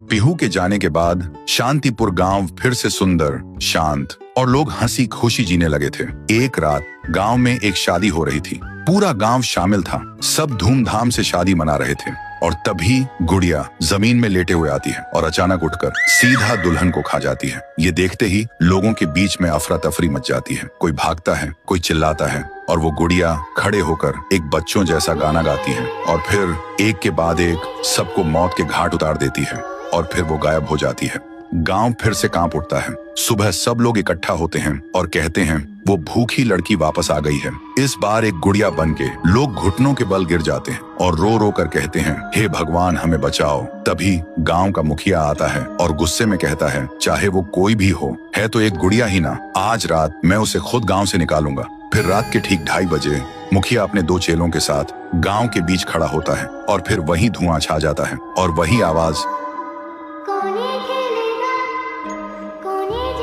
पीहू के जाने के बाद शांतिपुर गांव फिर से सुंदर, शांत और लोग हंसी खुशी जीने लगे थे। एक रात गांव में एक शादी हो रही थी। पूरा गांव शामिल था। सब धूमधाम से शादी मना रहे थे और तभी गुड़िया जमीन में लेटे हुए आती है और अचानक उठकर सीधा दुल्हन को खा जाती है। ये देखते ही लोगों के बीच में अफरा तफरी मच जाती है। कोई भागता है, कोई चिल्लाता है और वो गुड़िया खड़े होकर एक बच्चों जैसा गाना गाती है और फिर एक के बाद एक सबको मौत के घाट उतार देती है और फिर वो गायब हो जाती है। गांव फिर से कांप उठता है। सुबह सब लोग इकट्ठा होते हैं और कहते हैं वो भूखी लड़की वापस आ गई है। इस बार एक गुड़िया बन के लोग घुटनों के बल गिर जाते हैं और रो रो कर कहते हैं, हे भगवान हमें बचाओ। तभी गांव का मुखिया आता है और गुस्से में कहता है, चाहे वो कोई भी हो, है तो एक गुड़िया ही ना, आज रात मैं उसे खुद गाँव से निकालूंगा। फिर रात के ठीक 2:30 बजे मुखिया अपने 2 चेलों के साथ गांव के बीच खड़ा होता है और फिर वही धुआं छा जाता है और वही आवाज।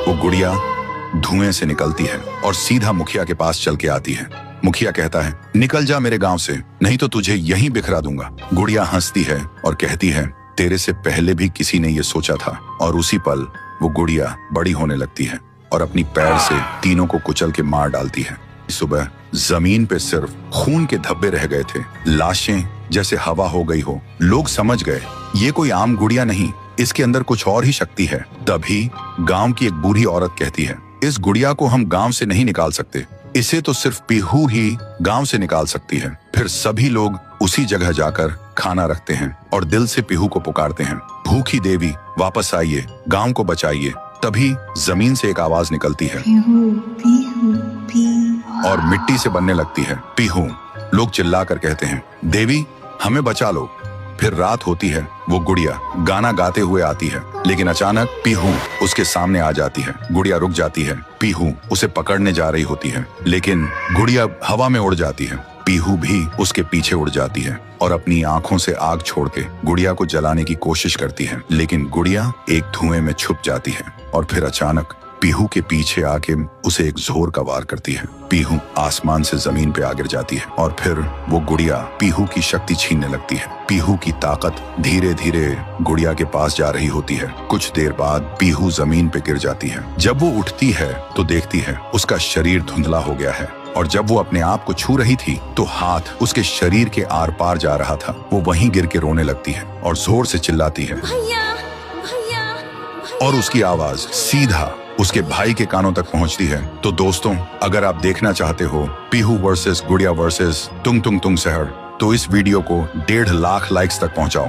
वो गुड़िया धुएं से निकलती है और सीधा मुखिया के पास चल के आती है। मुखिया कहता है, निकल जा मेरे गांव से, नहीं तो तुझे यहीं बिखरा दूंगा। गुड़िया हंसती है और कहती है, तेरे से पहले भी किसी ने ये सोचा था। और उसी पल वो गुड़िया बड़ी होने लगती है और अपनी पैर से तीनों को कुचल के मार डालती है। सुबह जमीन पे सिर्फ खून के धब्बे रह गए थे, लाशें जैसे हवा हो गई हो। लोग समझ गए ये कोई आम गुड़िया नहीं, इसके अंदर कुछ और ही शक्ति है। तभी गांव की एक बूढ़ी औरत कहती है, इस गुड़िया को हम गांव से नहीं निकाल सकते, इसे तो सिर्फ पीहू ही गांव से निकाल सकती है। फिर सभी लोग उसी जगह जाकर खाना रखते हैं और दिल से पीहू को पुकारते हैं, भूखी देवी वापस आइए, गांव को बचाइए। तभी जमीन से एक आवाज निकलती है पीहू, पीहू, पीहू, और मिट्टी से बनने लगती है पीहू। लोग चिल्लाकर कहते हैं, देवी हमें बचा लो। फिर रात होती है। वो गुड़िया गाना गाते हुए आती है, लेकिन अचानक पीहू उसके सामने आ जाती है। गुड़िया रुक जाती है। पीहू उसे पकड़ने जा रही होती है, लेकिन गुड़िया हवा में उड़ जाती है। पीहू भी उसके पीछे उड़ जाती है और अपनी आंखों से आग छोड़ के गुड़िया को जलाने की कोशिश करती है, लेकिन गुड़िया एक धुएं में छुप जाती है और फिर अचानक पीहू के पीछे आके उसे एक जोर का वार करती है। पीहू आसमान से जमीन पे आ गिर जाती है और फिर वो गुड़िया पीहू की शक्ति छीनने लगती है। पीहू की ताकत धीरे धीरे गुड़िया के पास जा रही होती है। कुछ देर बाद पीहू जमीन पे गिर जाती है। जब वो उठती है तो देखती है उसका शरीर धुंधला हो गया है और जब वो अपने आप को छू रही थी तो हाथ उसके शरीर के आर पार जा रहा था। वो वहीं गिर के रोने लगती है और जोर से चिल्लाती है, भैया, भैया, भैया। और उसकी आवाज सीधा उसके भाई के कानों तक पहुंचती है। तो दोस्तों, अगर आप देखना चाहते हो पीहू वर्सेस गुड़िया वर्सेस तुंग तुंग तुंग सहर, तो इस वीडियो को 1.5 लाख लाइक्स तक पहुंचाओ।